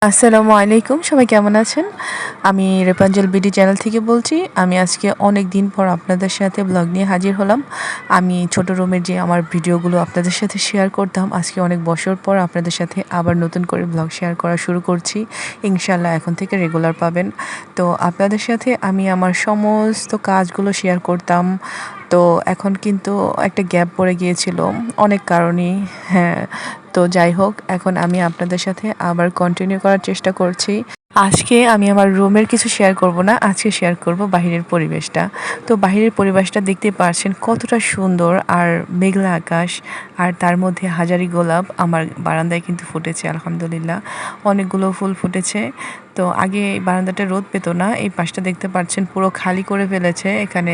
আসসালামু আলাইকুম, সবাই কেমন আছেন? আমি রেপাঞ্জল বিডি চ্যানেল থেকে বলছি। আমি আজকে অনেক দিন পর আপনাদের সাথে ব্লগ নিয়ে হাজির হলাম। আমি ছোট রুমের যে আমার ভিডিওগুলো আপনাদের সাথে শেয়ার করতাম, আজকে অনেক বছর পর আপনাদের সাথে আবার নতুন করে ব্লগ শেয়ার করা শুরু করছি। ইনশাআল্লাহ এখন থেকে রেগুলার পাবেন। তো আপনাদের সাথে আমি আমার সমস্ত কাজগুলো শেয়ার করতাম। তো এখন কিন্তু একটা গ্যাপ পড়ে গিয়েছিল অনেক কারণেই। হ্যাঁ, তো যাই হোক, এখন আমি আপনাদের সাথে আবার কন্টিনিউ করার চেষ্টা করছি। আজকে আমি আমার রুমের কিছু শেয়ার করব না, আজকে শেয়ার করব বাহিরের পরিবেশটা। তো বাহিরের পরিবেশটা দেখতে পাচ্ছেন কতটা সুন্দর, আর মেঘলা আকাশ, আর তার মধ্যে হাজারি গোলাপ আমার বারান্দায় কিন্তু ফুটেছে আলহামদুলিল্লাহ। অনেকগুলো ফুল ফুটেছে। তো আগে বারান্দাটা রোদ পেত না, এই পাশটা দেখতে পাচ্ছেন পুরো খালি করে ফেলেছে। এখানে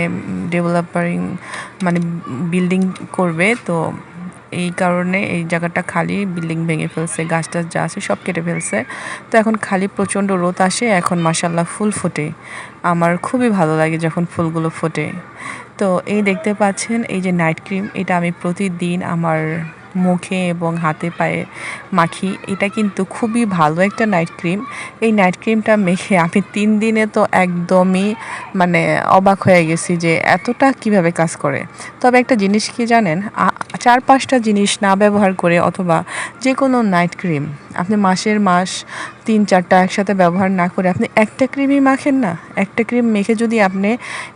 ডেভেলপারিং মানে বিল্ডিং করবে, তো এই কারণে এই জায়গাটা খালি, বিল্ডিং ভেঙে ফেলছে, গাছ টাছ যা আছে সব কেটে ফেলছে। তো এখন খালি প্রচণ্ড রোদ আসে, এখন মাশাল্লাহ ফুল ফোটে। আমার খুবই ভালো লাগে যখন ফুলগুলো ফোটে। তো এই দেখতে পাচ্ছেন এই যে নাইট ক্রিম, এটা আমি প্রতিদিন আমার মুখে এবং হাতে পায়ে মাখি। এটা কিন্তু খুবই ভালো একটা নাইট ক্রিম। এই নাইট ক্রিমটা মেখে আমি 3 দিনে তো একদমই মানে অবাক হয়ে গেছি যে এতটা কিভাবে কাজ করে। তবে একটা জিনিস কি জানেন, 4-5টা জিনিস না ব্যবহার করে, অথবা যে কোনো নাইট ক্রিম আপনি মাসের মাস 3-4টা একসাথে ব্যবহার না করে আপনি একটা ক্রিমই মাখেন না। একটা ক্রিম মেখে যদি আপনি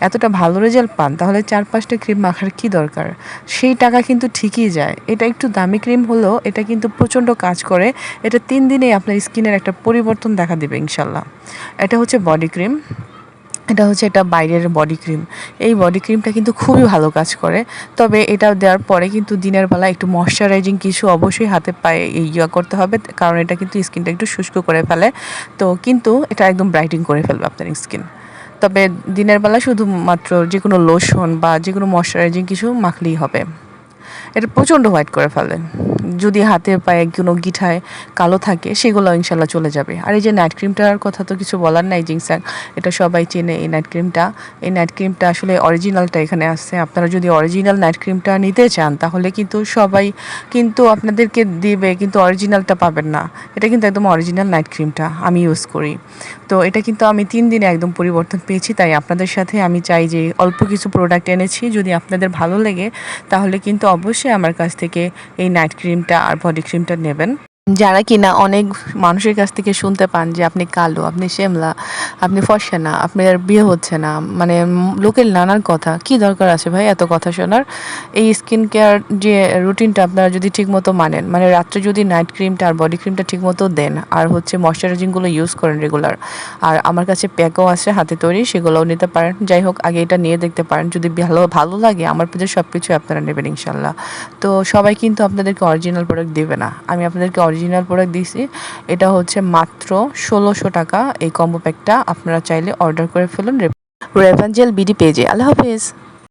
এতটা ভালো রেজাল্ট পান, তাহলে 4-5টা ক্রিম মাখার কি দরকার? সেই টাকা কিন্তু ঠিকই যায়। এটা একটু দামি ক্রিম হলেও এটা কিন্তু প্রচণ্ড কাজ করে। এটা 3 দিনেই আপনার স্কিনের একটা পরিবর্তন দেখা দেবে ইনশাল্লাহ। এটা হচ্ছে বডি ক্রিম। এটা হচ্ছে একটা বাইরের বডি ক্রিম। এই বডি ক্রিমটা কিন্তু খুবই ভালো কাজ করে। তবে এটা দেওয়ার পরে কিন্তু দিনের বেলা একটু ময়শ্চারাইজিং কিছু অবশ্যই হাতে পায়ে করতে হবে, কারণ এটা কিন্তু স্কিনটা একটু শুষ্ক করে ফেলে। তো কিন্তু এটা একদম ব্রাইটিং করে ফেলবে আপনার স্কিন। তবে দিনের বেলা শুধুমাত্র যে কোনো লোশন বা যে কোনো ময়শ্চারাইজিং কিছু মাখলেই হবে। এটা প্রচণ্ড হোয়াইট করে ফেলে। যদি হাতে পায়ে কোনো গিঠায় কালো থাকে, সেগুলো ইনশাল্লাহ চলে যাবে। আর এই যে নাইট ক্রিমটার কথা তো কিছু বলার নাই, জিংস্যাং, এটা সবাই চেনে এই নাইট ক্রিমটা। এই নাইট ক্রিমটা আসলে অরিজিনালটা এখানে আসছে। আপনারা যদি অরিজিনাল নাইট ক্রিমটা নিতে চান, তাহলে কিন্তু সবাই কিন্তু আপনাদেরকে দিবে, কিন্তু অরিজিনালটা পাবেন না। এটা কিন্তু একদম অরিজিনাল নাইট ক্রিমটা আমি ইউজ করি। তো এটা কিন্তু আমি 3 দিনে একদম পরিবর্তন পেয়েছি। তাই আপনাদের সাথে আমি চাই যে অল্প কিছু প্রোডাক্ট এনেছি, যদি আপনাদের ভালো লেগে তাহলে কিন্তু অবশ্যই আমার কাছ থেকে এই নাইট ক্রিমটা আর বডি ক্রিমটা নেবেন। যারা কিনা অনেক মানুষের কাছ থেকে শুনতে পান যে আপনি কালো, আপনি শ্যামলা, আপনি ফর্সা না, আপনার বিয়ে হচ্ছে না, মানে লোকের নানান কথা। কি দরকার আছে ভাই এত কথা শোনার? এই স্কিন কেয়ার যে রুটিনটা আপনারা যদি ঠিকমতো মানেন, মানে রাত্রে যদি নাইট ক্রিমটা আর বডি ক্রিমটা ঠিকমতো দেন, আর হচ্ছে ময়শ্চারাইজিংগুলো ইউজ করেন রেগুলার, আর আমার কাছে প্যাকও আছে হাতে তৈরি, সেগুলোও নিতে পারেন। যাই হোক, আগে এটা নিয়ে দেখতে পারেন, যদি ভালো ভালো লাগে আমার পেজে সব কিছুই আপনারা নেবেন ইনশাল্লাহ। তো সবাই কিন্তু আপনাদেরকে অরিজিনাল প্রোডাক্ট দেবে না, আমি আপনাদেরকে অরিজিনাল প্রোডাক্ট দিয়েছি। এটা হচ্ছে মাত্র 1600 টাকা এই কম্বো প্যাকটা। আপনারা চাইলে অর্ডার করে ফেলুন রেভাঞ্জেল বিডি পেজে। আল্লাহ হাফেজ।